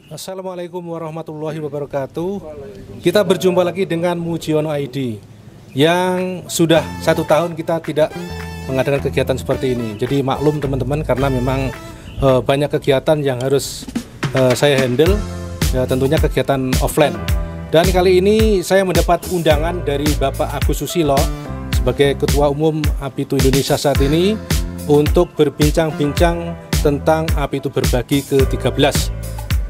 Assalamualaikum warahmatullahi wabarakatuh. Kita berjumpa lagi dengan Mujiono ID yang sudah 1 tahun kita tidak mengadakan kegiatan seperti ini. Jadi maklum teman-teman, karena memang banyak kegiatan yang harus saya handle, ya, tentunya kegiatan offline. Dan kali ini saya mendapat undangan dari Bapak Agus Susilo sebagai Ketua Umum Apitu Indonesia saat ini untuk berbincang-bincang tentang Apitu Berbagi ke-13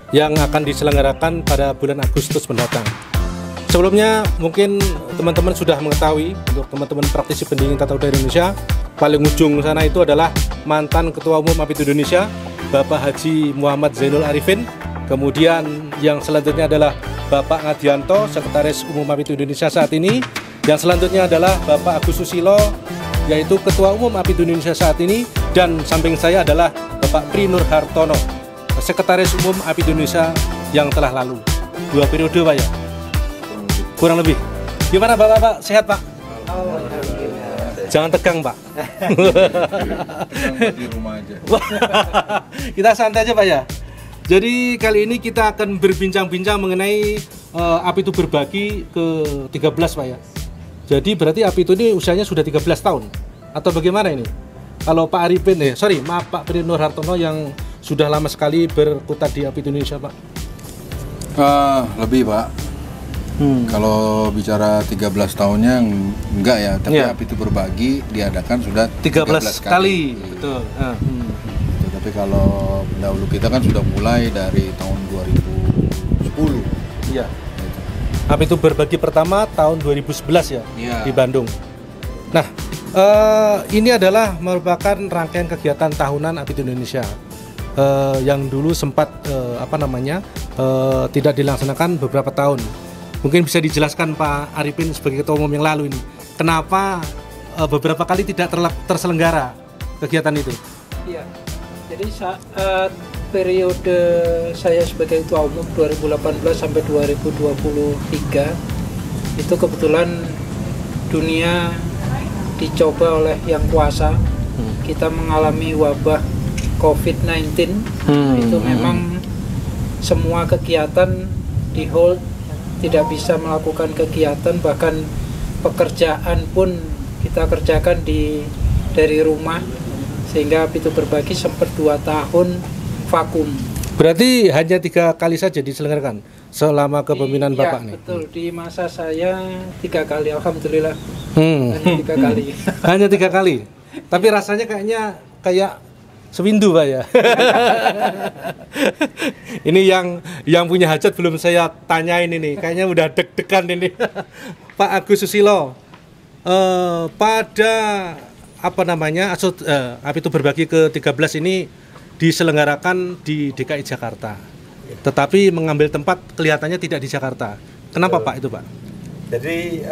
yang akan diselenggarakan pada bulan Agustus mendatang. Sebelumnya mungkin teman-teman sudah mengetahui, untuk teman-teman praktisi pendingin tata udara Indonesia, paling ujung sana itu adalah mantan Ketua Umum Apitu Indonesia Bapak Haji Muhammad Zainul Arifin. Kemudian yang selanjutnya adalah Bapak Ngadianto, Sekretaris Umum Apitu Indonesia saat ini. Yang selanjutnya adalah Bapak Agus Susilo, yaitu Ketua Umum Apitu Indonesia saat ini. Dan samping saya adalah Bapak Pri Nur Hartono, Sekretaris Umum Apitu Indonesia yang telah lalu. 2 periode Pak ya? Kurang lebih. Gimana Bapak? Sehat Pak? Jangan tegang Pak. Di rumah aja. Kita santai aja Pak ya. Jadi kali ini kita akan berbincang-bincang mengenai Apitu Berbagi ke-13 Pak ya. Jadi berarti Apitu ini usianya sudah 13 tahun atau bagaimana ini? Kalau Pak Arifin, maaf Pak Pri Nur Hartono yang sudah lama sekali berkutat di Apitu Indonesia Pak. Lebih Pak. Kalau bicara 13 tahunnya enggak ya, tapi Apitu Berbagi diadakan sudah 13 kali. Betul. Tapi kalau pendahulu kita kan sudah mulai dari tahun 2010. Iya. Apitu Berbagi pertama tahun 2011 ya, di Bandung. Nah, ini adalah merupakan rangkaian kegiatan tahunan Apitu Indonesia yang dulu sempat tidak dilaksanakan beberapa tahun. Mungkin bisa dijelaskan Pak Arifin sebagai Ketua Umum yang lalu ini, kenapa beberapa kali tidak terselenggara kegiatan itu? Iya, jadi saat periode saya sebagai Ketua Umum 2018 sampai 2023 itu kebetulan dunia dicoba oleh yang kuasa. Kita mengalami wabah COVID-19. Itu memang semua kegiatan di hold, tidak bisa melakukan kegiatan, bahkan pekerjaan pun kita kerjakan dari rumah, sehingga Apitu Berbagi sempat 2 tahun vakum. Berarti hanya 3 kali saja diselenggarakan selama kepemimpinan Bapak nih? Betul, di masa saya 3 kali, alhamdulillah. Hanya 3 kali. Hanya 3 kali. Tapi rasanya kayak sewindu Pak ya. Ini yang punya hajat belum saya tanyain ini, kayaknya udah deg-degan ini. Pak Agus Susilo, pada Apitu Berbagi ke-13 ini diselenggarakan di DKI Jakarta, tetapi mengambil tempat kelihatannya tidak di Jakarta. Kenapa Pak itu Pak? Jadi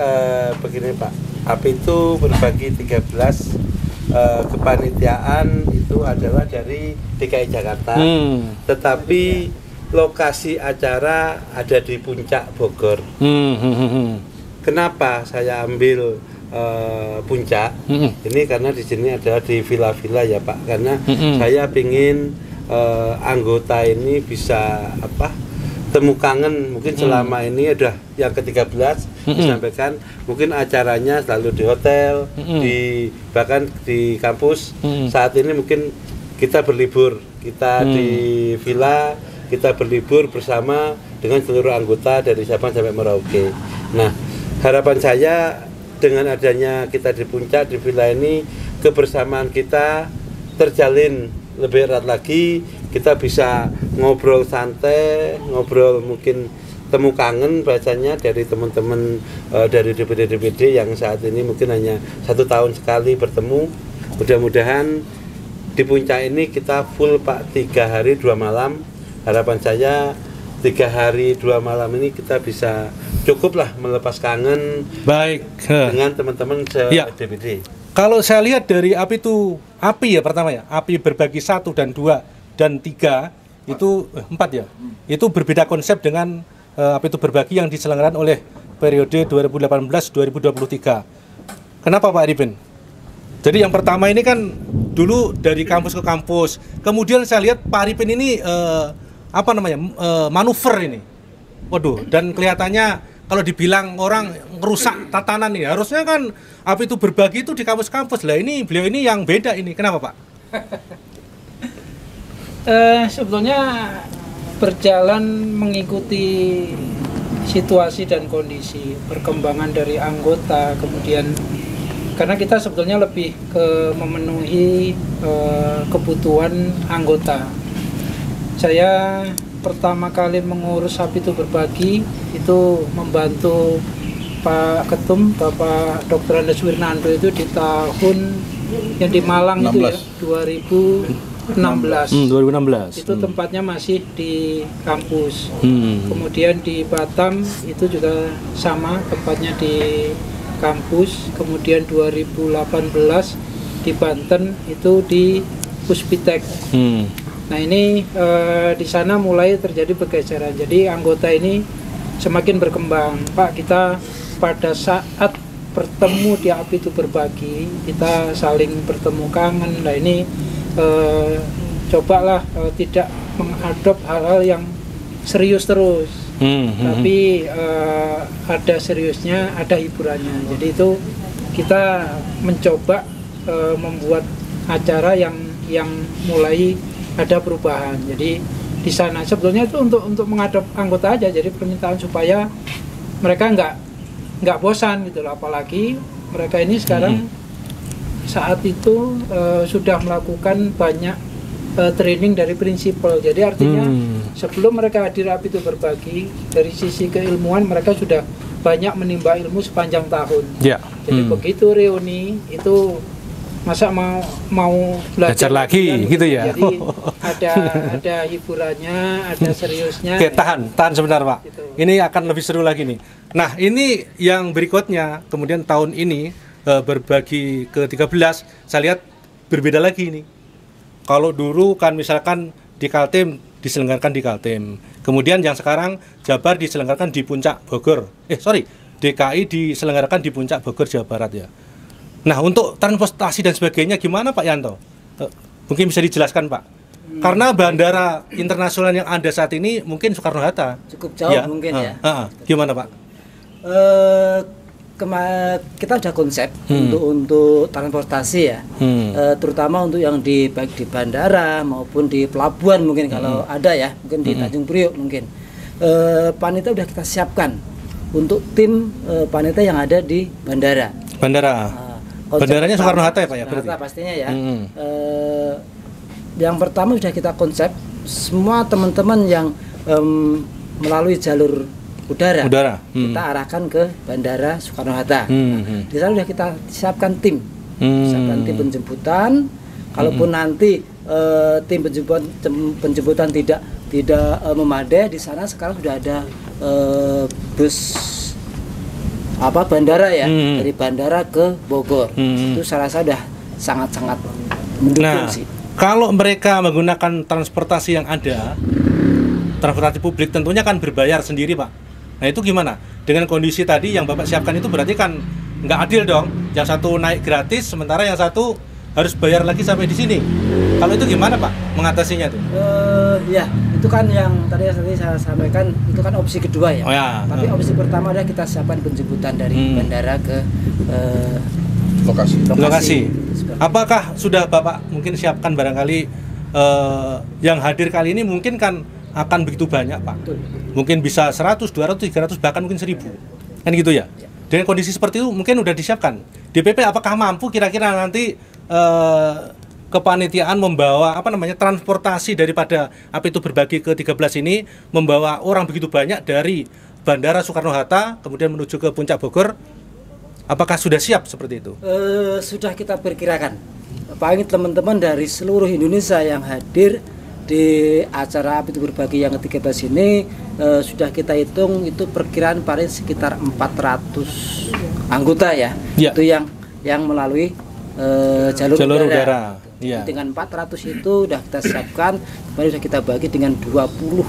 begini Pak, Apitu Berbagi 13 kepanitiaan itu adalah dari DKI Jakarta, tetapi lokasi acara ada di Puncak Bogor. Kenapa saya ambil Puncak? Ini karena di sini adalah di villa-villa ya Pak, karena saya ingin anggota ini bisa temu kangen. Mungkin selama ini udah yang ke-13 disampaikan, mungkin acaranya selalu di hotel, bahkan di kampus. Saat ini mungkin kita berlibur, kita di villa, kita berlibur bersama dengan seluruh anggota dari Sabang sampai Merauke. Nah, harapan saya dengan adanya kita di Puncak, di villa ini, kebersamaan kita terjalin lebih erat lagi. Kita bisa ngobrol santai, ngobrol mungkin temu kangen bahasanya dari teman-teman dari DPD-DPD yang saat ini mungkin hanya 1 tahun sekali bertemu. Mudah-mudahan di Puncak ini kita full Pak, 3 hari 2 malam. Harapan saya 3 hari 2 malam ini kita bisa cukuplah melepas kangen dengan teman-teman DPD. Kalau saya lihat dari Apitu pertama ya, Api Berbagi 1 dan 2 dan 3 itu 4 ya. Itu berbeda konsep dengan Apitu Berbagi yang diselenggarakan oleh periode 2018-2023. Kenapa Pak Arifin? Jadi yang pertama ini kan dulu dari kampus ke kampus. Kemudian saya lihat Pak Arifin ini apa namanya manuver ini. Waduh, dan kelihatannya kalau dibilang orang ngerusak tatanan ini, harusnya kan apa itu berbagi itu di kampus-kampus. Lah ini beliau ini yang beda ini. Kenapa, Pak? Sebetulnya berjalan mengikuti situasi dan kondisi perkembangan dari anggota, kemudian karena kita sebetulnya lebih ke memenuhi kebutuhan anggota. Saya pertama kali mengurus Api itu Berbagi itu membantu Pak Ketum, Bapak Dr. Andes Wirnanto itu di tahun yang di Malang 16. Itu ya 2016. Itu tempatnya masih di kampus. Kemudian di Batam itu juga sama, tempatnya di kampus. Kemudian 2018 di Banten itu di Puspitek. Nah ini di sana mulai terjadi pergeseran. Jadi anggota ini semakin berkembang. Pak, kita pada saat bertemu di Api itu Berbagi, kita saling bertemu kangen. Nah ini cobalah tidak mengadop hal-hal yang serius terus, tapi ada seriusnya, ada hiburannya. Jadi itu kita mencoba membuat acara yang mulai ada perubahan. Jadi di sana sebetulnya itu untuk mengadop anggota aja. Jadi permintaan supaya mereka nggak bosan gitu loh. Apalagi mereka ini sekarang saat itu sudah melakukan banyak training dari prinsipal. Jadi artinya sebelum mereka hadir Api itu Berbagi, dari sisi keilmuan mereka sudah banyak menimba ilmu sepanjang tahun. Jadi begitu reuni itu masa mau belajar lagi gitu ya. Jadi ada hiburannya, ada seriusnya. Oke, tahan sebentar, Pak. Gitu. Ini akan lebih seru lagi nih. Nah, ini yang berikutnya, kemudian tahun ini Berbagi ke-13 saya lihat berbeda lagi ini. Kalau dulu kan misalkan di Kaltim diselenggarakan di Kaltim. Kemudian yang sekarang Jabar diselenggarakan di Puncak Bogor. DKI diselenggarakan di Puncak Bogor, Jawa Barat ya. Nah, untuk transportasi dan sebagainya gimana Pak Yanto? Mungkin bisa dijelaskan Pak. Karena bandara internasional yang ada saat ini mungkin Soekarno-Hatta. Cukup jauh mungkin ya. Gimana Pak? Kita sudah konsep untuk transportasi ya, terutama untuk yang baik di bandara maupun di pelabuhan mungkin kalau ada ya, mungkin di Tanjung Priok mungkin. Panitia sudah kita siapkan untuk tim panitia yang ada di bandara. Bandaranya Soekarno-Hatta ya Pak ya? Soekarno-Hatta pastinya ya. Yang pertama sudah kita konsep semua teman-teman yang melalui jalur udara. Kita arahkan ke bandara Soekarno-Hatta. Di sana sudah kita siapkan tim, tim penjemputan. Kalaupun nanti tim penjemputan tidak memadai, di sana sekarang sudah ada bus bandara ya, dari bandara ke Bogor. Itu saya rasa sudah sangat-sangat mendukung sih. Kalau mereka menggunakan transportasi yang ada, transportasi publik tentunya kan berbayar sendiri Pak. Nah itu gimana? Dengan kondisi tadi yang Bapak siapkan itu berarti kan nggak adil dong. Yang satu naik gratis, sementara yang satu harus bayar lagi sampai di sini. Kalau itu gimana Pak mengatasinya tuh? Ya itu kan yang tadi saya sampaikan, itu kan opsi kedua ya. Tapi opsi pertama adalah kita siapkan penjemputan dari bandara ke lokasi. Apakah sudah Bapak mungkin siapkan barangkali yang hadir kali ini mungkin kan akan begitu banyak Pak? Betul. Mungkin bisa 100, 200, 300 bahkan mungkin 1000. Kan gitu ya? Dengan kondisi seperti itu mungkin udah disiapkan. DPP apakah mampu kira-kira nanti kepanitiaan membawa transportasi daripada Api itu Berbagi ke-13 ini, membawa orang begitu banyak dari Bandara Soekarno-Hatta kemudian menuju ke Puncak Bogor? Apakah sudah siap seperti itu? Sudah kita perkirakan. Paling teman-teman dari seluruh Indonesia yang hadir di acara Api itu Berbagi yang ke-13 ini sudah kita hitung itu perkiraan paling sekitar 400 anggota ya. Itu yang melalui jalur udara. Dengan 400 itu sudah kita siapkan, kemudian sudah kita bagi dengan 20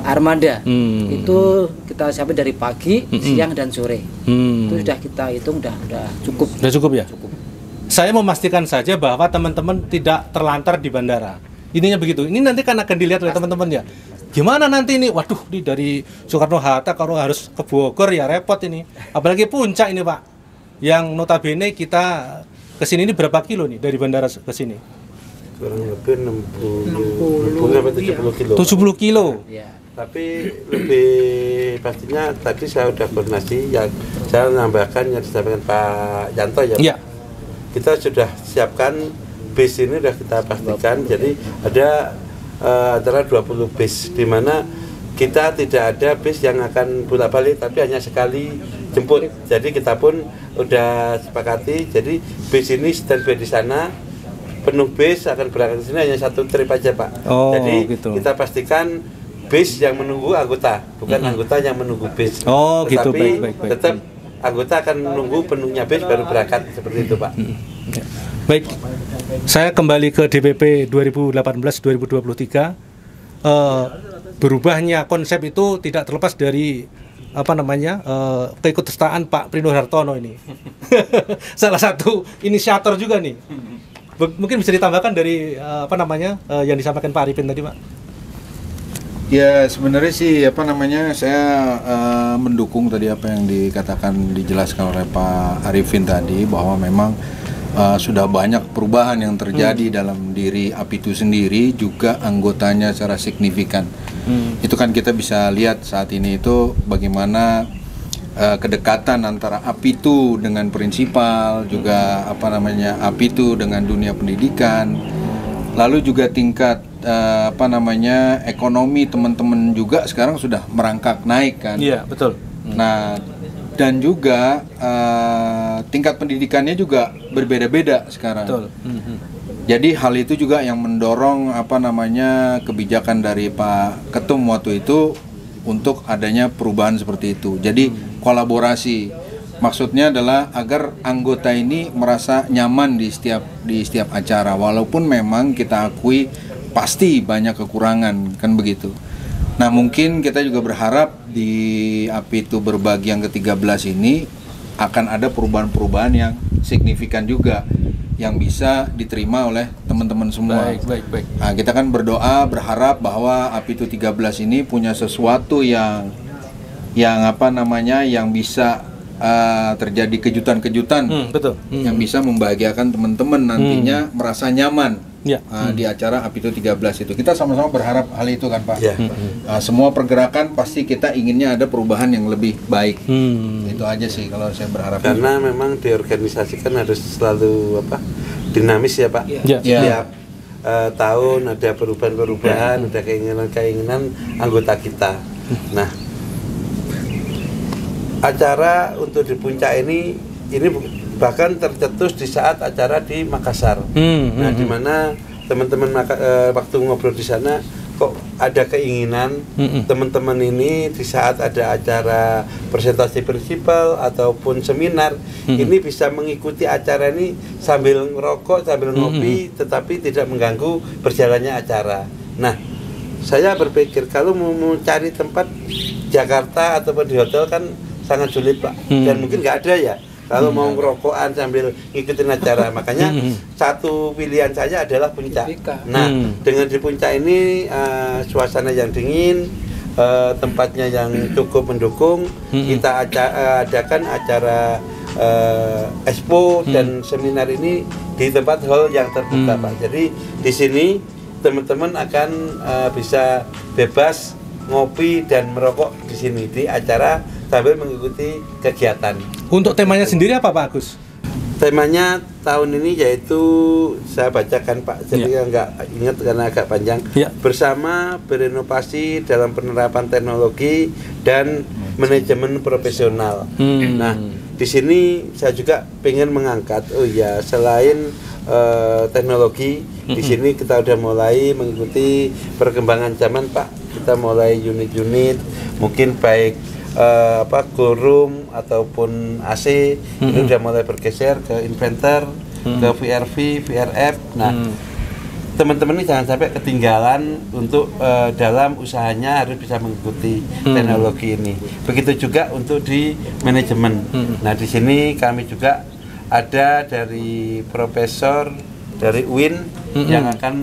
armada. Itu kita siapkan dari pagi, siang dan sore. Itu sudah kita hitung sudah cukup. Sudah cukup ya? Cukup. Saya memastikan saja bahwa teman-teman tidak terlantar di bandara. Ininya begitu. Ini nanti kan akan dilihat oleh teman-teman ya. gimana nanti ini? Waduh, ini dari Soekarno Hatta kalau harus ke Bogor ya repot ini. Apalagi puncak ini Pak, yang notabene kita kesini ini berapa kilo nih dari bandara ke sini? Kurang lebih 60 sampai 70 kilo. 70 kilo. Ya. Tapi lebih pastinya tadi saya udah koordinasi, yang saya menambahkan yang disampaikan Pak Yanto ya. Iya. Kita sudah siapkan base ini sudah kita pastikan. Jadi ada antara 20 base di mana kita tidak ada base yang akan bolak-balik, tapi hanya sekali jemput. Jadi kita pun udah sepakati. Jadi base ini standby di sana, penuh base akan berangkat ke sini hanya satu trip aja Pak. Oh, jadi gitu. kita pastikan base yang menunggu anggota, bukan anggota yang menunggu base. Oh, gitu. Tetapi Baik. tetap anggota akan menunggu penuhnya base baru berangkat, seperti itu Pak. Ya. Baik, saya kembali ke DPP 2018-2023. Berubahnya konsep itu tidak terlepas dari keikutsertaan Pak Prindo Hartono ini. Salah satu inisiator juga nih. Mungkin bisa ditambahkan dari yang disampaikan Pak Arifin tadi, Pak. Ya sebenarnya sih saya mendukung tadi apa yang dijelaskan oleh Pak Arifin tadi, bahwa memang sudah banyak perubahan yang terjadi dalam diri APITU sendiri, juga anggotanya secara signifikan. Itu kan kita bisa lihat saat ini itu bagaimana kedekatan antara APITU dengan prinsipal, juga APITU dengan dunia pendidikan, lalu juga tingkat ekonomi teman-teman juga sekarang sudah merangkak naik kan. Iya, betul. Nah, dan juga tingkat pendidikannya juga berbeda-beda sekarang. Betul. Jadi hal itu juga yang mendorong kebijakan dari Pak Ketum waktu itu untuk adanya perubahan seperti itu. Jadi kolaborasi, maksudnya adalah agar anggota ini merasa nyaman di setiap acara, walaupun memang kita akui pasti banyak kekurangan, kan begitu. Nah, mungkin kita juga berharap di APITU Berbagi yang ke-13 ini akan ada perubahan-perubahan yang signifikan juga, yang bisa diterima oleh teman-teman semua. Baik. Nah, kita kan berharap bahwa APITU 13 ini punya sesuatu yang bisa terjadi kejutan-kejutan, betul. yang bisa membahagiakan teman-teman nantinya merasa nyaman di acara APITU 13 itu. Kita sama-sama berharap hal itu kan Pak. Semua pergerakan pasti kita inginnya ada perubahan yang lebih baik. Itu aja sih kalau saya berharap. Karena memang di organisasi kan harus selalu dinamis ya Pak. Setiap tahun ada perubahan-perubahan, ada keinginan-keinginan anggota kita. Nah, acara untuk di puncak ini bahkan tercetus di saat acara di Makassar. Nah, di mana teman-teman waktu ngobrol di sana kok ada keinginan teman-teman ini di saat ada acara presentasi prinsipal ataupun seminar ini bisa mengikuti acara ini sambil ngerokok, sambil ngopi, tetapi tidak mengganggu berjalannya acara. Nah, saya berpikir kalau mau cari tempat Jakarta ataupun di hotel kan sangat sulit Pak, dan mungkin nggak ada ya kalau mau ngerokokan sambil ngikutin acara. Makanya satu pilihan saya adalah puncak. Nah, dengan di puncak ini suasana yang dingin, tempatnya yang cukup mendukung, kita adakan acara expo dan seminar ini di tempat hall yang terbuka Pak. Jadi di sini teman-teman akan bisa bebas ngopi dan merokok di sini di acara sambil mengikuti kegiatan. Untuk temanya sendiri apa Pak Agus? Temanya tahun ini yaitu, saya bacakan Pak, jadi nggak ingat karena agak panjang. Bersama berinovasi dalam penerapan teknologi dan manajemen profesional. Nah, di sini saya juga pengen mengangkat, selain teknologi, di sini kita udah mulai mengikuti perkembangan zaman Pak. Kita mulai unit-unit, mungkin baik cool room ataupun AC ini udah mulai bergeser ke inventor, ke VRV, VRF. Nah, teman-teman ini jangan sampai ketinggalan untuk dalam usahanya harus bisa mengikuti teknologi ini. Begitu juga untuk di manajemen. Nah, di sini kami juga ada dari profesor dari UIN yang akan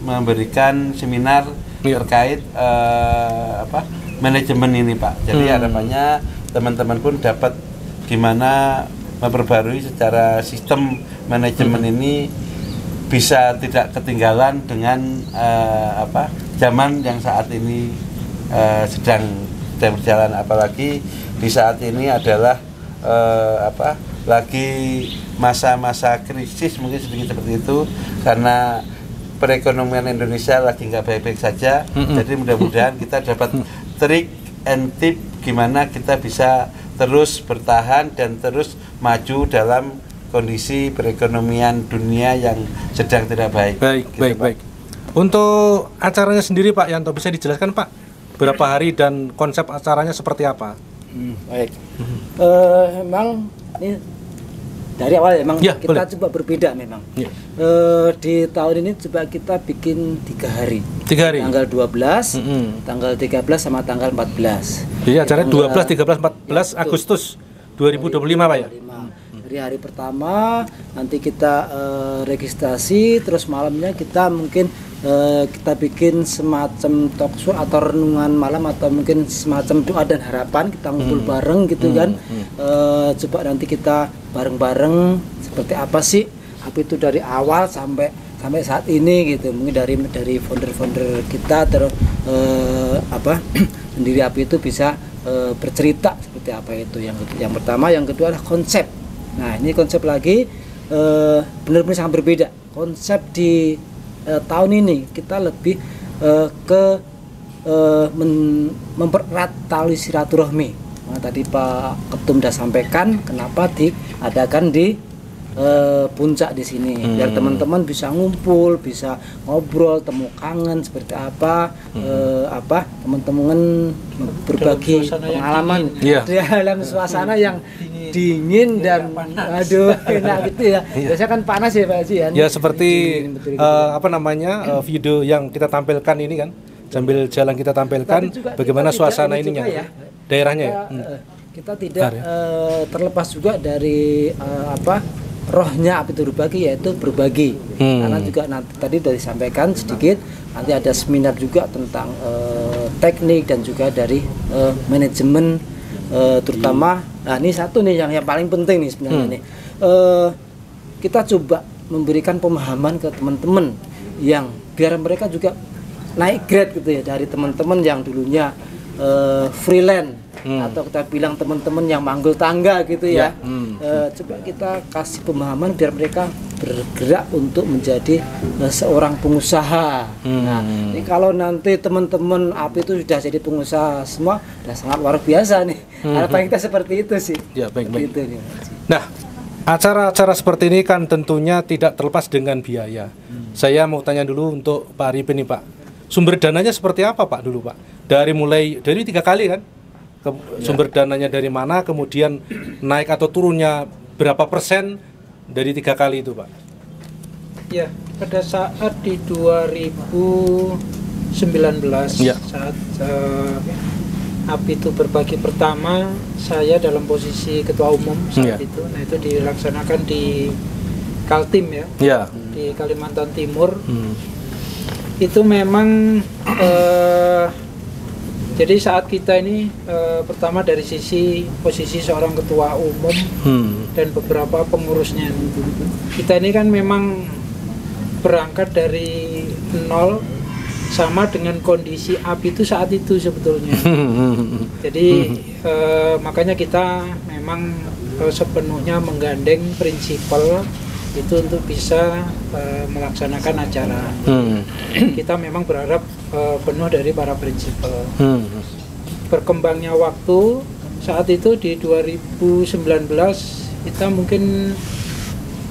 memberikan seminar terkait apa manajemen ini Pak. Jadi harapannya teman-teman pun dapat gimana memperbarui secara sistem manajemen ini bisa tidak ketinggalan dengan apa zaman yang saat ini sedang berjalan, apalagi di saat ini adalah apa lagi masa-masa krisis mungkin sedikit seperti itu karena perekonomian Indonesia lagi nggak baik-baik saja. Jadi mudah-mudahan kita dapat trik and tip gimana kita bisa terus bertahan dan terus maju dalam kondisi perekonomian dunia yang sedang tidak baik. Baik, gitu, baik, Pak. baik. Untuk acaranya sendiri Pak Yanto, bisa dijelaskan Pak berapa hari dan konsep acaranya seperti apa? Baik. Memang ini dari awal memang Ya, kita boleh. coba berbeda memang. Ya. Di tahun ini coba kita bikin 3 hari. 3 hari. Tanggal 12, tanggal 13 sama tanggal 14. Jadi acaranya Tanggal- 12, 13, 14 Ya, betul. Agustus 2025 Pak ya? Dari hari pertama nanti kita registrasi, terus malamnya kita mungkin kita bikin semacam talk show atau renungan malam atau mungkin semacam doa dan harapan, kita ngumpul bareng gitu kan. Coba nanti kita bareng-bareng seperti apa sih apa itu dari awal sampai saat ini gitu, mungkin dari founder-founder kita terus apa sendiri apa itu bisa bercerita seperti apa itu yang pertama. Yang kedua adalah konsep. Nah ini konsep lagi benar-benar sangat berbeda. Konsep di tahun ini kita lebih ke mempererat tali silaturahmi. Nah, tadi Pak Ketum sudah sampaikan kenapa diadakan di puncak di sini, biar teman-teman bisa ngumpul, bisa ngobrol, temu kangen seperti apa, teman-teman berbagi pengalaman dalam suasana yang dingin dan aduh enak gitu ya. Biasanya kan panas ya Pak Haji ya. Ya seperti apa namanya video yang kita tampilkan ini kan, sambil jalan kita tampilkan bagaimana suasana ininya ya, daerahnya ya. Kita tidak terlepas juga dari rohnya Api Itu Berbagi, yaitu berbagi. Karena juga nanti tadi sudah disampaikan sedikit, nanti ada seminar juga tentang teknik dan juga dari manajemen, terutama. Nah ini satu nih yang paling penting nih sebenarnya nih. Kita coba memberikan pemahaman ke teman-teman yang biar mereka juga naik grade gitu ya, dari teman-teman yang dulunya freelance atau kita bilang teman-teman yang manggul tangga gitu ya. Coba kita kasih pemahaman biar mereka bergerak untuk menjadi seorang pengusaha. Nah, ini kalau nanti teman-teman Api itu sudah jadi pengusaha semua, sudah sangat luar biasa nih. Harapan kita seperti itu sih. Ya, baik-baik. Gitu nih. Nah, acara-acara seperti ini kan tentunya tidak terlepas dengan biaya. Saya mau tanya dulu untuk Pak Arifin nih Pak, sumber dananya seperti apa Pak dulu Pak? Dari 3 kali kan? Sumber dananya dari mana, kemudian naik atau turunnya berapa persen dari 3 kali itu Pak? Ya, pada saat di 2019 Ya. saat Api Itu Berbagi pertama, saya dalam posisi ketua umum saat itu. Nah itu dilaksanakan di Kaltim ya, Ya. di Kalimantan Timur. Itu memang jadi saat kita ini pertama dari sisi posisi seorang ketua umum dan beberapa pengurusnya, kita ini kan memang berangkat dari nol sama dengan kondisi Api itu saat itu sebetulnya. Jadi makanya kita memang sepenuhnya menggandeng prinsipal itu untuk bisa melaksanakan acara. Kita memang berharap penuh dari para prinsipal. Berkembangnya waktu saat itu di 2019 kita mungkin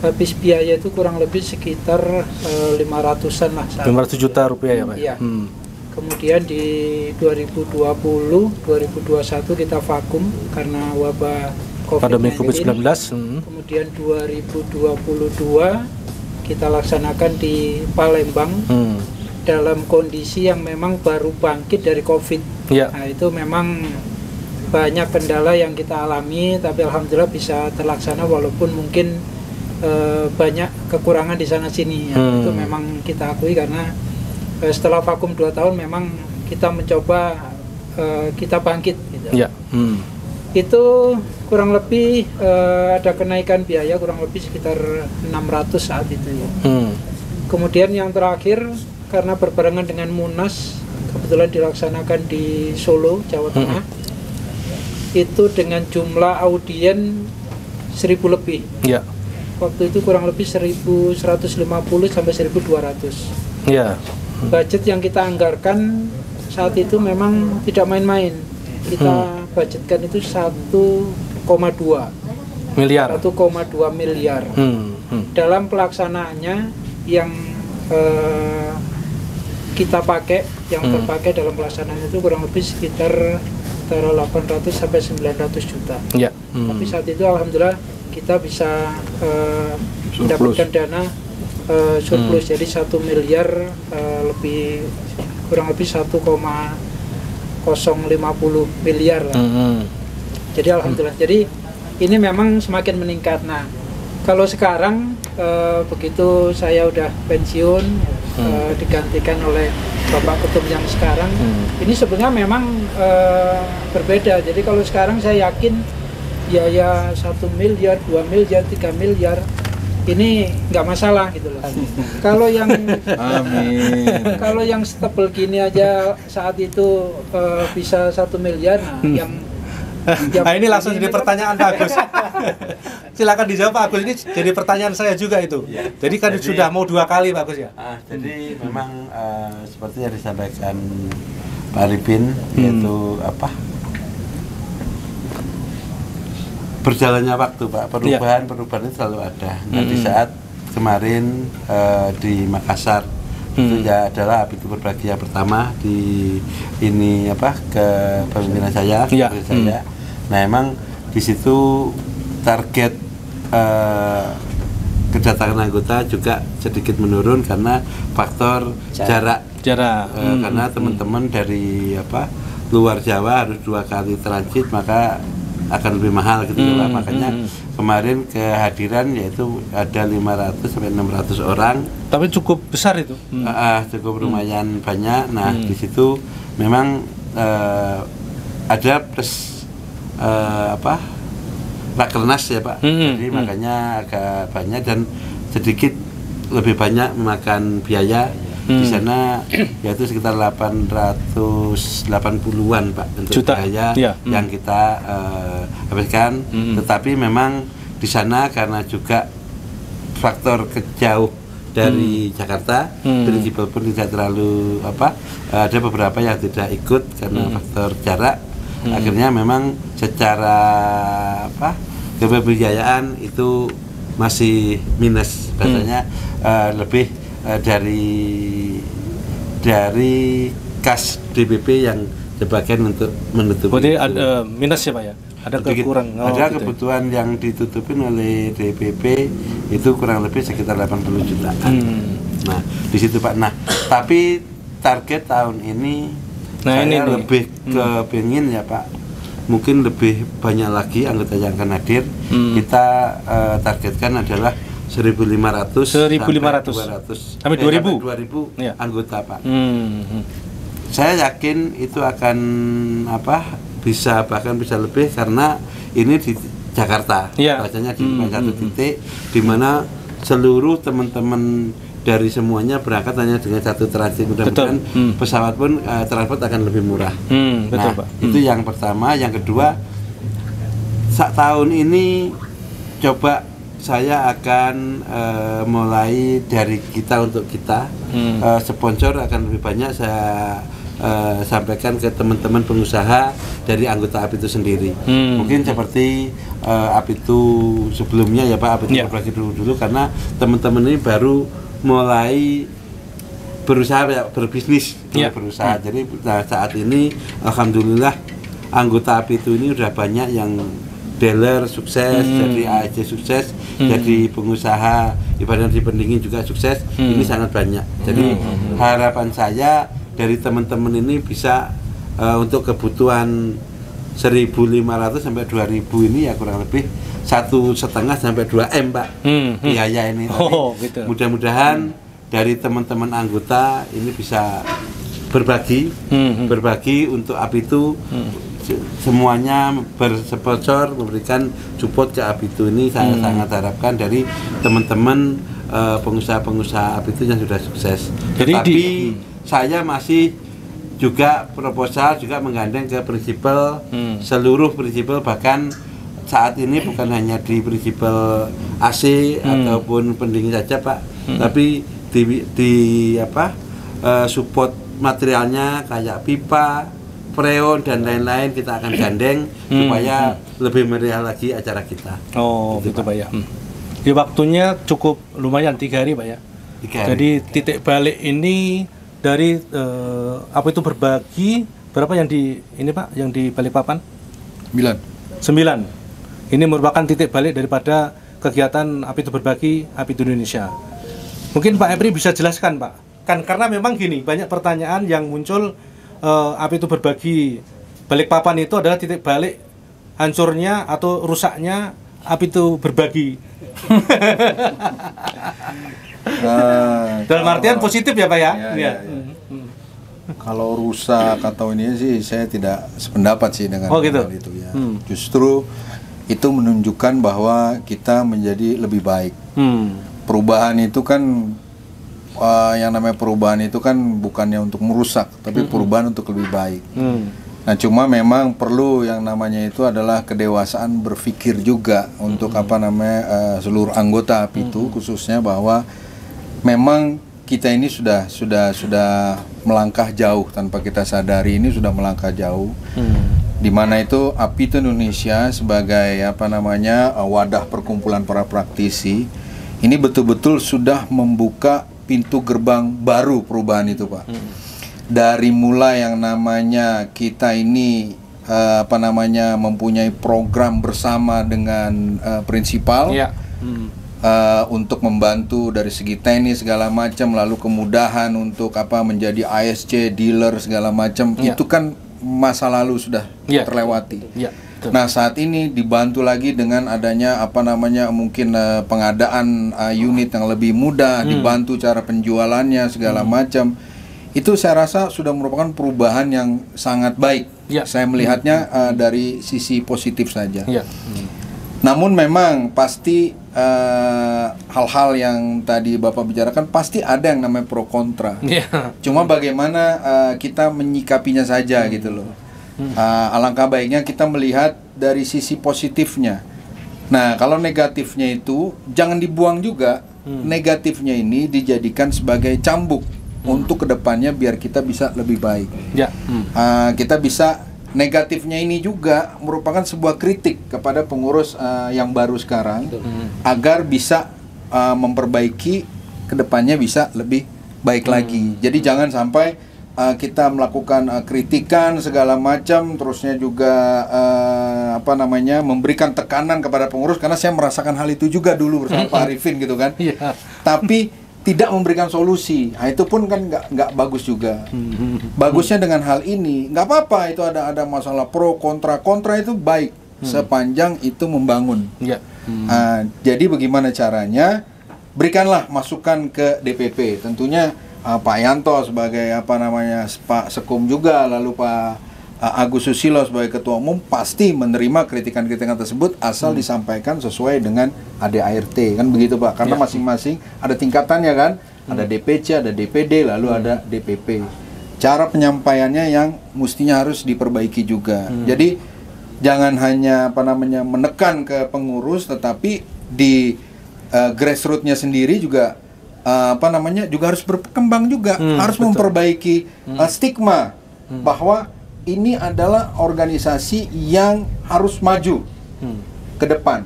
habis biaya itu kurang lebih sekitar 500-an lah. 500 juta rupiah ya Pak? Iya. Kemudian di 2020, 2021 kita vakum karena wabah Pandemi COVID-19. COVID-19. Kemudian 2022 kita laksanakan di Palembang dalam kondisi yang memang baru bangkit dari COVID. Ya. Nah itu memang banyak kendala yang kita alami, tapi alhamdulillah bisa terlaksana walaupun mungkin banyak kekurangan di sana sini. Ya. Itu memang kita akui karena setelah vakum 2 tahun memang kita mencoba kita bangkit gitu. Ya. Itu kurang lebih ada kenaikan biaya kurang lebih sekitar 600 saat itu ya. Kemudian yang terakhir karena berbarengan dengan Munas kebetulan dilaksanakan di Solo, Jawa Tengah, itu dengan jumlah audien 1000 lebih. Ya. Waktu itu kurang lebih 1150 sampai 1200. Ya. Budget yang kita anggarkan saat itu memang tidak main-main. Kita budgetkan itu 1,2 miliar. Dalam pelaksanaannya yang kita pakai, yang terpakai dalam pelaksanaan itu kurang lebih sekitar antara 800 sampai 900 juta. Ya. Tapi saat itu alhamdulillah kita bisa mendapatkan dana surplus, jadi 1 miliar lebih, kurang lebih 1,050 miliar lah. Jadi alhamdulillah. Jadi ini memang semakin meningkat. Nah, kalau sekarang begitu saya udah pensiun, digantikan oleh Bapak Ketum yang sekarang, ini sebenarnya memang berbeda. Jadi kalau sekarang saya yakin biaya 1 miliar, 2 miliar, 3 miliar ini nggak masalah gitu loh. Kalau yang kalau yang stable gini aja saat itu bisa 1 miliar, nah nah ini langsung jadi pertanyaan Pak Agus. Silakan dijawab Pak Agus, ini jadi pertanyaan saya juga itu. Jadi kan sudah mau 2 kali Pak Agus ya. Jadi memang seperti yang disampaikan Pak Arifin, yaitu apa? Berjalannya waktu Pak, perubahan itu selalu ada. Nah, di saat kemarin di Makassar itu ya adalah Apitu Berbagi yang pertama di ini apa ke pemimpinan saya, saya. Nah, emang di situ target kedatangan anggota juga sedikit menurun karena faktor jarak. Karena teman-teman dari apa luar Jawa harus 2 kali transit, maka akan lebih mahal gitu Pak. Makanya kemarin kehadiran yaitu ada 500 sampai 600 orang. Tapi cukup besar itu. Cukup lumayan banyak. Nah, di situ memang ada plus rakernas ya Pak. Jadi makanya agak banyak dan sedikit lebih banyak memakan biaya. Di sana yaitu sekitar 880-an Pak untuk juta biaya yang kita habiskan. Tetapi memang di sana karena juga faktor jauh dari Jakarta, prinsipal pun tidak terlalu ada beberapa yang tidak ikut karena faktor jarak. Akhirnya memang secara kebiayaan itu masih minus, biasanya lebih dari kas DPP yang sebagian untuk menutupi. Jadi ada minus ya Pak ya? Ada kekurangan. Ada kebutuhan yang ditutupin oleh DPP itu kurang lebih sekitar 80 jutaan. Nah, di situ Pak. Nah, tapi target tahun ini saya lebih kepingin ya Pak, mungkin lebih banyak lagi anggota yang akan hadir. Kita targetkan adalah 1.500 sampai 2.000 ya. Anggota Pak. Saya yakin itu akan bahkan bisa lebih karena ini di Jakarta. Biasanya di satu titik di mana seluruh teman-teman dari semuanya berangkat hanya dengan satu transit. Mudah-mudahan pesawat pun transport akan lebih murah. Betul, Pak. Itu yang pertama. Yang kedua, tahun ini coba saya akan mulai dari kita untuk kita. Sponsor akan lebih banyak saya sampaikan ke teman-teman pengusaha dari anggota Apitu sendiri. Mungkin seperti Apitu sebelumnya ya Pak, Apitu Berbagi dulu karena teman-teman ini baru mulai berusaha berbisnis, berusaha. Jadi saat ini alhamdulillah anggota Apitu ini udah banyak yang dealer sukses, jadi AEC sukses, jadi pengusaha ibadah dipendingin juga sukses. Ini sangat banyak. Jadi harapan saya dari teman-teman ini bisa untuk kebutuhan 1.500 sampai 2.000 ini ya kurang lebih 1,5 sampai 2 M Pak biaya ini. Gitu. Mudah-mudahan dari teman-teman anggota ini bisa berbagi untuk Apitu. Semuanya bersponsor memberikan support ke Apitu ini. Saya sangat harapkan dari teman-teman pengusaha-pengusaha Apitu yang sudah sukses. Tapi saya masih juga proposal juga menggandeng ke prinsipal, seluruh prinsipal, bahkan saat ini bukan hanya di prinsipal AC ataupun pendingin saja Pak, tapi di support materialnya kayak pipa, freon dan lain-lain kita akan gandeng supaya lebih meriah lagi acara kita. Oh gitu Pak ya. Di waktunya cukup lumayan 3 hari Pak ya. 3 hari. Jadi titik balik ini dari apa itu berbagi berapa yang di ini Pak yang di Balikpapan? 9. Ini merupakan titik balik daripada kegiatan Apitu Berbagi Apitu Indonesia. Mungkin Pak Epri bisa jelaskan Pak. Kan karena memang gini, banyak pertanyaan yang muncul, Apitu Berbagi Balikpapan itu adalah titik balik hancurnya atau rusaknya Apitu Berbagi. Dalam artian positif ya Pak ya? Ya. Kalau rusak atau ini sih saya tidak sependapat sih dengan gitu. hal itu ya. Justru itu menunjukkan bahwa kita menjadi lebih baik. Perubahan itu kan yang namanya perubahan itu kan bukannya untuk merusak, tapi perubahan untuk lebih baik. Nah, cuma memang perlu yang namanya itu adalah kedewasaan berpikir juga untuk seluruh anggota Apitu, khususnya bahwa memang kita ini sudah melangkah jauh tanpa kita sadari, ini sudah melangkah jauh. Di mana itu Apitu Indonesia sebagai wadah perkumpulan para praktisi ini betul-betul sudah membuka pintu gerbang baru perubahan itu Pak. Dari mulai yang namanya kita ini mempunyai program bersama dengan prinsipal untuk membantu dari segi teknis segala macam, lalu kemudahan untuk menjadi ASC dealer segala macam, itu kan masa lalu sudah terlewati. Nah, saat ini dibantu lagi dengan adanya mungkin pengadaan unit yang lebih mudah, dibantu cara penjualannya segala macam. Itu saya rasa sudah merupakan perubahan yang sangat baik. Saya melihatnya dari sisi positif saja. Namun memang pasti hal-hal yang tadi Bapak bicarakan pasti ada yang namanya pro kontra. Cuma bagaimana kita menyikapinya saja gitu loh. Alangkah baiknya kita melihat dari sisi positifnya. Nah, kalau negatifnya itu jangan dibuang juga. Negatifnya ini dijadikan sebagai cambuk untuk kedepannya biar kita bisa lebih baik. Kita bisa negatifnya ini juga merupakan sebuah kritik kepada pengurus yang baru sekarang agar bisa memperbaiki kedepannya bisa lebih baik lagi. Jadi jangan sampai kita melakukan kritikan segala macam, terusnya juga memberikan tekanan kepada pengurus, karena saya merasakan hal itu juga dulu bersama Pak Arifin gitu kan. Tapi tidak memberikan solusi, nah, itu pun kan nggak bagus juga. Bagusnya dengan hal ini nggak apa-apa, itu ada masalah pro kontra itu baik sepanjang itu membangun. Jadi bagaimana caranya? Berikanlah masukan ke DPP, tentunya Pak Yanto sebagai Pak Sekum juga, lalu Pak Agus Susilo sebagai Ketua Umum pasti menerima kritikan-kritikan tersebut asal disampaikan sesuai dengan ADART, kan begitu Pak? Karena masing-masing ada tingkatannya kan, ada DPC, ada DPD, lalu ada DPP. Cara penyampaiannya yang mestinya harus diperbaiki juga. Jadi jangan hanya menekan ke pengurus, tetapi di grassroots-nya sendiri juga juga harus berkembang juga, harus memperbaiki stigma bahwa ini adalah organisasi yang harus maju ke depan.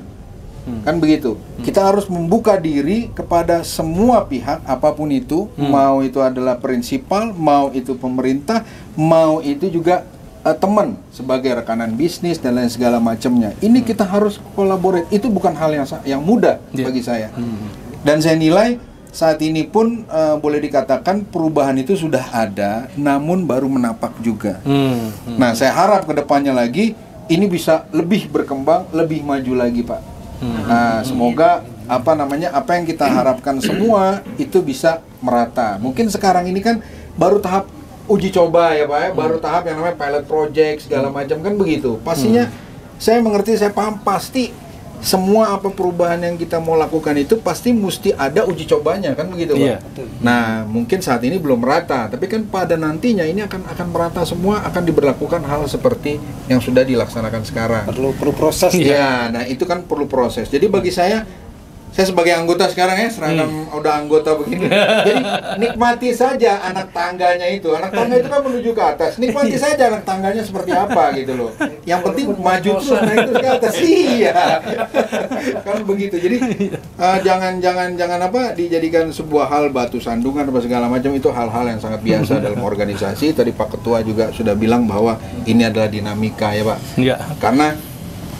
Kan begitu. Kita harus membuka diri kepada semua pihak apapun itu, mau itu adalah prinsipal, mau itu pemerintah, mau itu juga teman sebagai rekanan bisnis dan lain segala macamnya. Ini kita harus kolaborate. Itu bukan hal yang mudah bagi saya. Dan saya nilai saat ini pun boleh dikatakan perubahan itu sudah ada, namun baru menapak juga. Nah, saya harap ke depannya lagi ini bisa lebih berkembang, lebih maju lagi, Pak. Nah, semoga apa yang kita harapkan semua itu bisa merata. Mungkin sekarang ini kan baru tahap uji coba ya Pak ya, baru tahap yang namanya pilot project segala macam kan begitu. Pastinya saya mengerti, saya paham pasti semua apa perubahan yang kita mau lakukan itu pasti mesti ada uji cobanya kan begitu Pak. Iya. Nah, mungkin saat ini belum merata, tapi kan pada nantinya ini akan merata semua, akan diberlakukan hal seperti yang sudah dilaksanakan sekarang. Perlu proses. Ya, nah itu kan perlu proses. Jadi bagi saya sebagai anggota sekarang ya, seragam udah anggota begini. Jadi nikmati saja anak tangganya itu. Anak tangga itu kan menuju ke atas. Nikmati saja anak tangganya seperti apa gitu loh. Yang penting maju terus naik terus ke atas. Iya. Kan begitu. Jadi jangan apa dijadikan sebuah hal batu sandungan apa segala macam, itu hal-hal yang sangat biasa dalam organisasi. Tadi Pak Ketua juga sudah bilang bahwa ini adalah dinamika ya Pak. Iya. Karena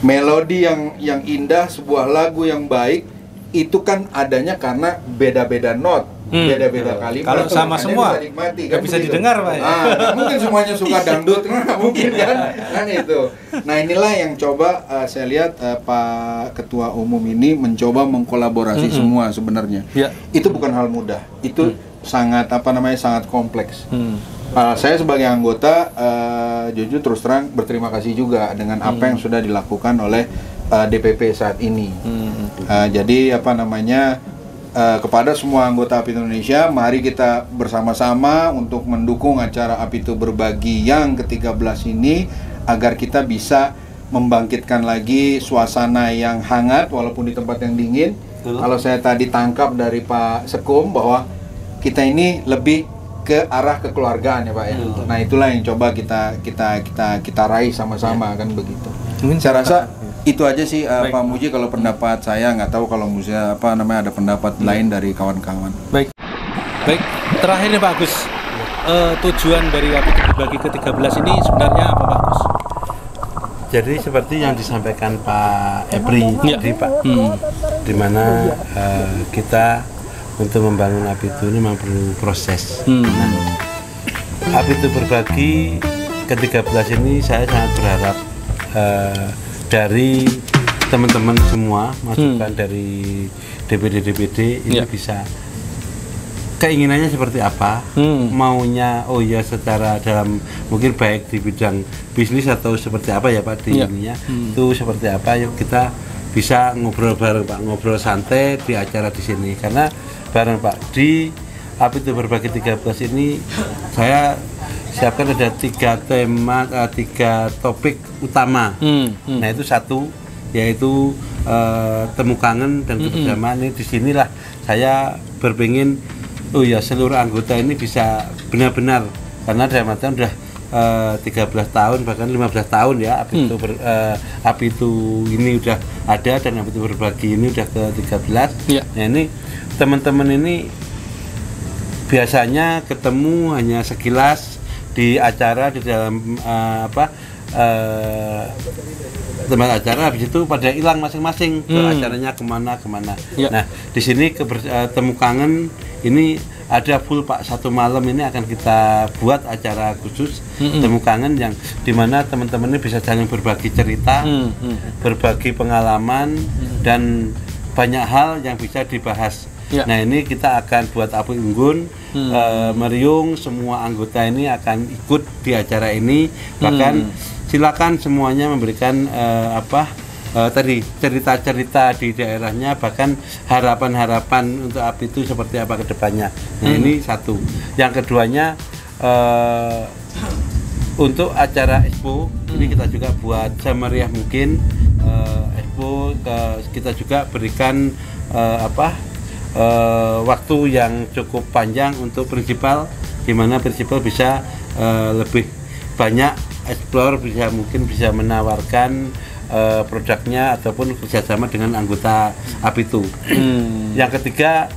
melodi yang indah, sebuah lagu yang baik itu kan adanya karena beda-beda not, beda-beda kalimat. Kalau sama semua nggak bisa didengar Pak ya. Mungkin semuanya suka dangdut, mungkin kan itu. Nah inilah yang coba saya lihat Pak Ketua Umum ini mencoba mengkolaborasi semua sebenarnya. Ya. Itu bukan hal mudah, itu sangat sangat kompleks. Saya sebagai anggota jujur terus terang berterima kasih juga dengan apa yang sudah dilakukan oleh DPP saat ini. Jadi kepada semua anggota Apitu Indonesia, mari kita bersama-sama untuk mendukung acara Apitu Berbagi yang ke-13 ini agar kita bisa membangkitkan lagi suasana yang hangat walaupun di tempat yang dingin. Kalau saya tadi tangkap dari Pak Sekum bahwa kita ini lebih ke arah kekeluargaan ya Pak ya. Nah itulah yang coba kita raih sama-sama kan begitu. Saya rasa itu aja sih Pak Muji kalau pendapat saya, nggak tahu kalau ada pendapat lain dari kawan-kawan. Baik, terakhir nih Pak Agus, tujuan dari Apitu Berbagi ke-13 ini sebenarnya apa Pak Agus? Jadi seperti yang disampaikan Pak Epri tadi Pak, di mana kita untuk membangun Apitu ini memang perlu proses. Nah, Apitu Berbagi ke-13 ini saya sangat berharap dari teman-teman semua, masukan dari DPD ini bisa keinginannya seperti apa, maunya secara dalam mungkin baik di bidang bisnis atau seperti apa ya Pak di ininya itu seperti apa, yuk kita bisa ngobrol bareng Pak, ngobrol santai di acara di sini, karena bareng Pak di Apitu Berbagi 13 ini saya siapkan ada 3 tema, 3 topik utama. Nah itu satu yaitu temu kangen dan kebersamaan. Ini disinilah saya berpengin seluruh anggota ini bisa benar-benar, karena dalam artian udah 13 tahun bahkan 15 tahun ya Apitu ini udah ada dan Apitu Berbagi ini udah ke-13. Nah ini teman-teman ini biasanya ketemu hanya sekilas di acara di dalam tempat acara, habis itu pada hilang masing-masing ke acaranya kemana. Nah di sini temu kangen ini ada full Pak, 1 malam ini akan kita buat acara khusus temu kangen yang dimana teman-teman ini bisa saling berbagi cerita, berbagi pengalaman dan banyak hal yang bisa dibahas. Nah ini kita akan buat api unggun, meriung, semua anggota ini akan ikut di acara ini. Bahkan silakan semuanya memberikan tadi cerita-cerita di daerahnya, bahkan harapan-harapan untuk Apitu seperti apa ke depannya. Nah ini satu. Yang keduanya untuk acara Expo ini kita juga buat semeriah mungkin. Expo kita juga berikan waktu yang cukup panjang untuk prinsipal, di mana prinsipal bisa lebih banyak explore, mungkin bisa menawarkan produknya ataupun kerjasama dengan anggota Apitu. Yang ketiga,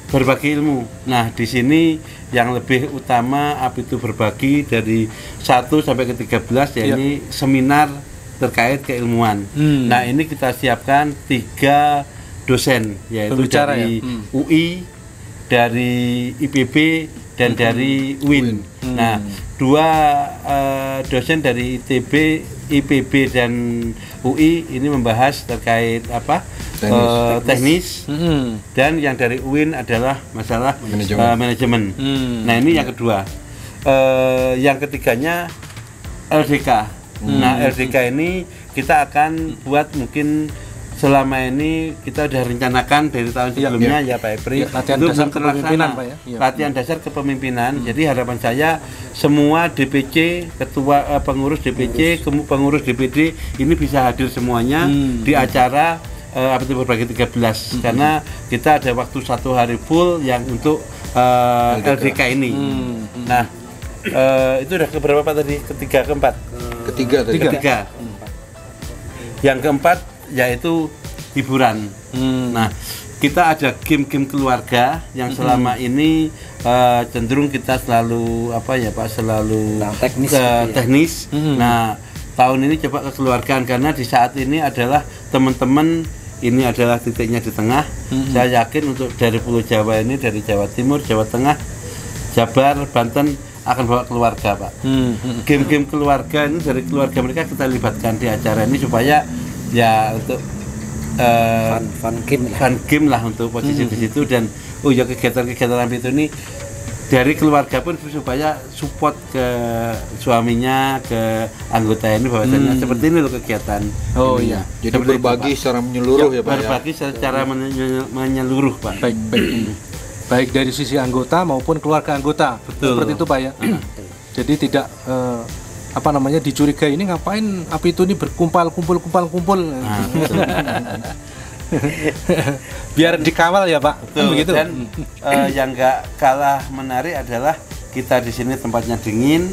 berbagi ilmu. Nah di sini yang lebih utama Apitu Berbagi dari 1 sampai ke 13 yaitu seminar terkait keilmuan. Nah ini kita siapkan 3 dosen, yaitu dari UI, dari IPB dan dari UIN. Nah dosen dari ITB, IPB dan UI ini membahas terkait apa? Teknis. Dan yang dari UIN adalah masalah manajemen. Nah, ini yang kedua. Yang ketiganya LDK. Nah, LDK ini kita akan buat mungkin selama ini kita sudah rencanakan dari tahun sebelumnya ya Pak Epri, latihan itu dasar belum terlaksana. kepemimpinan, Pak, ya? Latihan dasar kepemimpinan. Jadi harapan saya semua DPC, ketua pengurus DPC, pengurus DPD ini bisa hadir semuanya di acara Apitu Berbagi 13 karena kita ada waktu 1 hari full yang untuk LDK ini. Nah, itu udah keberapa Pak tadi? Ketiga, keempat? Ketiga. Yang keempat yaitu hiburan. Nah, kita ada game-game keluarga yang selama ini cenderung kita selalu apa ya Pak, selalu teknis. Nah, tahun ini coba kekeluargaan karena di saat ini adalah teman-teman ini adalah titiknya di tengah. Saya yakin untuk dari Pulau Jawa ini, dari Jawa Timur, Jawa Tengah, Jabar, Banten akan bawa keluarga Pak. Game-game keluarga ini dari keluarga mereka kita libatkan di acara ini supaya ya untuk fun game lah untuk posisi di situ. Dan ya kegiatan-kegiatan itu ini dari keluarga pun supaya support ke suaminya, ke anggota ini bahwasanya seperti ini loh kegiatan. Iya. Jadi berbagi secara menyeluruh ya Pak. Berbagi secara menyeluruh Pak. Baik dari sisi anggota maupun keluarga anggota. Betul. Seperti itu Pak ya. Jadi tidak apa namanya dicurigai ini ngapain Apitu ini berkumpul. Biar dikawal ya Pak. Betul. Begitu. Dan yang nggak kalah menarik adalah kita di sini tempatnya dingin,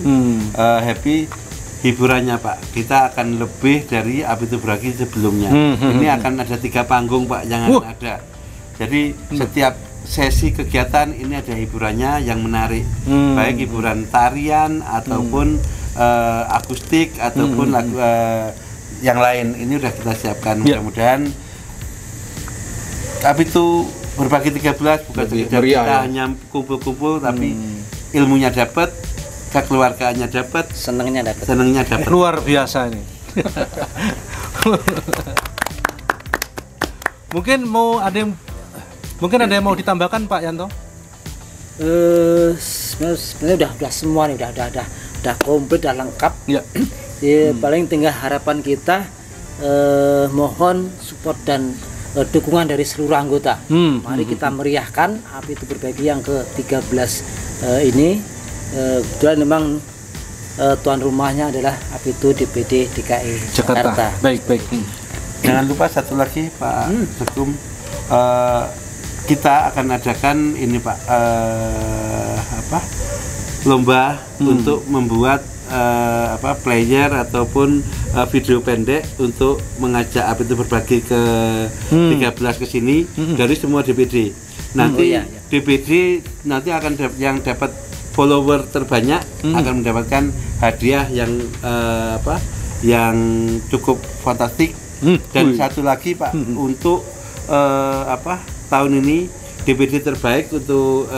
happy, hiburannya Pak. Kita akan lebih dari Apitu Berbagi sebelumnya. Ini akan ada 3 panggung Pak yang akan ada. Jadi setiap sesi kegiatan ini ada hiburannya yang menarik, baik hiburan tarian ataupun akustik ataupun lagu yang lain. Ini udah kita siapkan. Mudah-mudahan Apitu Berbagi 13 bukan sekedar kita hanya kumpul-kumpul, tapi ilmunya dapat, kekeluargaannya dapat, senangnya dapat. Luar biasa ini. Mungkin ada yang mau ditambahkan Pak Yanto? Sebenarnya udah semua nih, udah komplit, udah lengkap. Ya. Paling tinggal harapan kita mohon support dan dukungan dari seluruh anggota. Mari kita meriahkan Apitu Berbagi yang ke-13 ini. Kebetulan memang tuan rumahnya adalah Apitu DPD DKI Jakarta. Baik. Jangan lupa satu lagi Pak Sekum, kita akan adakan ini Pak lomba untuk membuat player ataupun video pendek untuk mengajak Apitu Berbagi ke 13 ke sini dari semua DPD. Nanti DPD nanti akan yang dapat follower terbanyak akan mendapatkan hadiah yang yang cukup fantastik. Dan satu lagi Pak, untuk tahun ini DPD terbaik untuk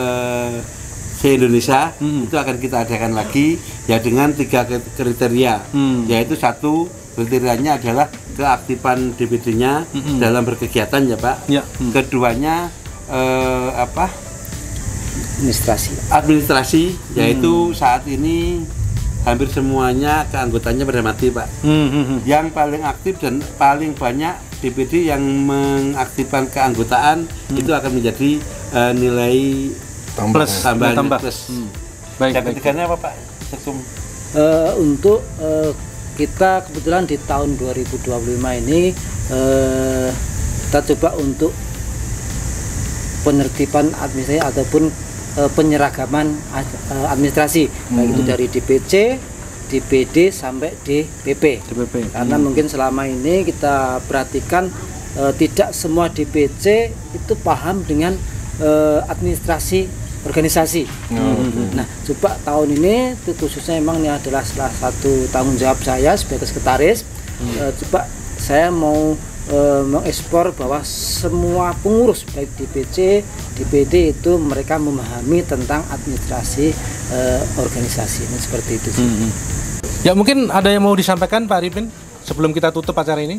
se-Indonesia itu akan kita adakan lagi ya dengan 3 kriteria, yaitu satu kriterianya adalah keaktifan DPD-nya dalam berkegiatan ya Pak. Keduanya administrasi, yaitu saat ini hampir semuanya keanggotaannya pada mati Pak. Yang paling aktif dan paling banyak DPD yang mengaktifkan keanggotaan itu akan menjadi nilai tambahan plus. Yang ketiganya apa Pak Sekum? Untuk kita kebetulan di tahun 2025 ini kita coba untuk penertiban administrasi ataupun penyeragaman administrasi, baik itu dari DPC, DPD sampai DPP. Karena mungkin selama ini kita perhatikan tidak semua DPC itu paham dengan administrasi organisasi. Nah, coba tahun ini khususnya memang ini adalah salah satu tanggung jawab saya sebagai sekretaris. Coba saya mau mengekspor bahwa semua pengurus baik DPC, DPD itu mereka memahami tentang administrasi organisasi. Nah, seperti itu sih. Ya mungkin ada yang mau disampaikan Pak Arifin sebelum kita tutup acara ini?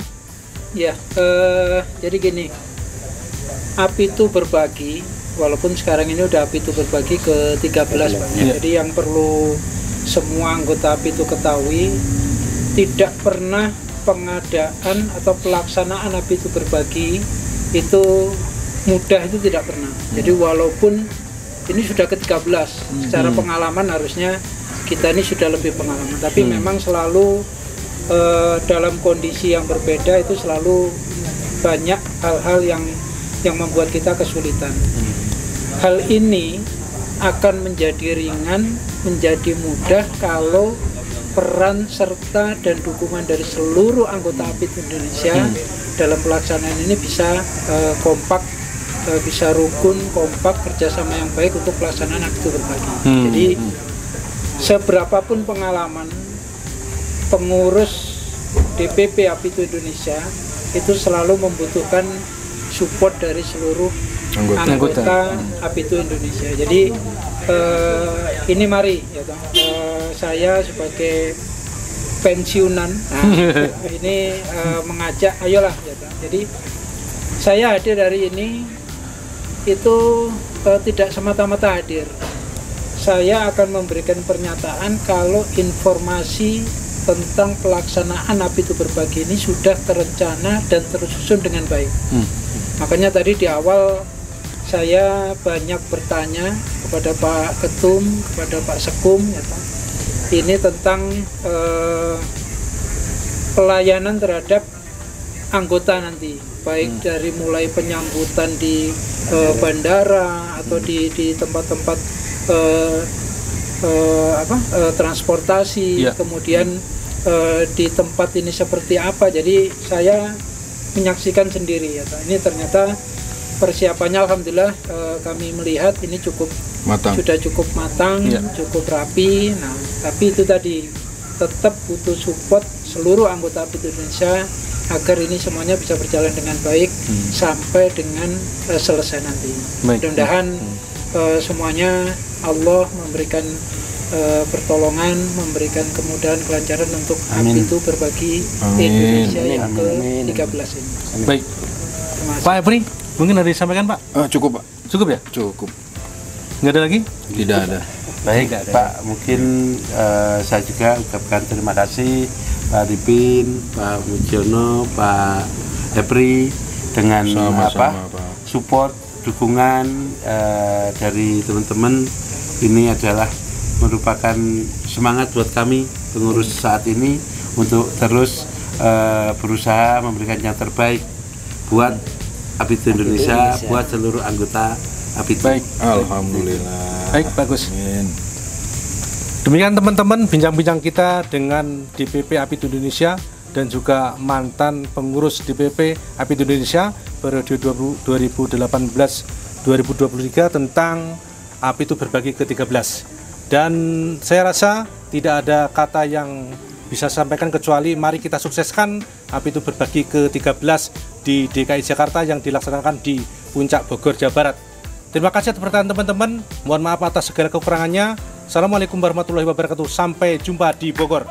Ya, jadi gini, api itu berbagi, walaupun sekarang ini udah api itu berbagi ke 13 Pak. Iya. Jadi yang perlu semua anggota api itu ketahui, tidak pernah pengadaan atau pelaksanaan api itu berbagi itu mudah, itu tidak pernah. Jadi walaupun ini sudah ke-13, secara pengalaman harusnya kita ini sudah lebih pengalaman, tapi memang selalu dalam kondisi yang berbeda itu selalu banyak hal-hal yang membuat kita kesulitan. Hal ini akan menjadi ringan, menjadi mudah kalau peran serta dan dukungan dari seluruh anggota APIT Indonesia dalam pelaksanaan ini bisa kompak, bisa rukun, kompak, kerjasama yang baik untuk pelaksanaan APIT berbagi. Jadi seberapapun pengalaman pengurus DPP APIT Indonesia itu selalu membutuhkan support dari seluruh anggota APIT Indonesia. Jadi ini mari ya toh, saya sebagai pensiunan ini mengajak, ayolah ya toh. Jadi saya hadir hari ini itu tidak semata-mata hadir. Saya akan memberikan pernyataan kalau informasi tentang pelaksanaan APIT berbagi ini sudah terencana dan tersusun dengan baik. Makanya tadi di awal saya banyak bertanya kepada Pak Ketum, kepada Pak Sekum, ya, ini tentang pelayanan terhadap anggota nanti, baik dari mulai penyambutan di bandara atau di tempat-tempat transportasi, kemudian di tempat ini seperti apa. Jadi saya menyaksikan sendiri ya. Ini ternyata persiapannya alhamdulillah kami melihat ini sudah cukup matang, cukup rapi. Nah, tapi itu tadi tetap butuh support seluruh anggota APIT Indonesia agar ini semuanya bisa berjalan dengan baik sampai dengan selesai nanti. Mudah-mudahan semuanya Allah memberikan pertolongan, memberikan kemudahan, kelancaran untuk APIT berbagi Indonesia yang ke-13 ini. Baik. Pak Epri, mungkin ada disampaikan Pak? Cukup Pak. Cukup ya? Cukup. Nggak ada lagi? Tidak ada. Baik Pak, mungkin saya juga ucapkan terima kasih Pak Arifin, Pak Mujiono, Pak Epri dengan support, dukungan dari teman-teman. Ini adalah merupakan semangat buat kami pengurus saat ini untuk terus berusaha memberikan yang terbaik buat APIT Indonesia, buat seluruh anggota APIT. Baik, alhamdulillah. Baik, bagus. Demikian teman-teman bincang-bincang kita dengan DPP APIT Indonesia dan juga mantan pengurus DPP APIT Indonesia periode 2018-2023 tentang APIT berbagi ke-13. Dan saya rasa tidak ada kata yang bisa sampaikan kecuali mari kita sukseskan APIT berbagi ke-13 di DKI Jakarta yang dilaksanakan di Puncak Bogor, Jawa Barat. Terima kasih atas perhatian teman-teman. Mohon maaf atas segala kekurangannya. Assalamualaikum warahmatullahi wabarakatuh. Sampai jumpa di Bogor.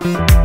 Thank you.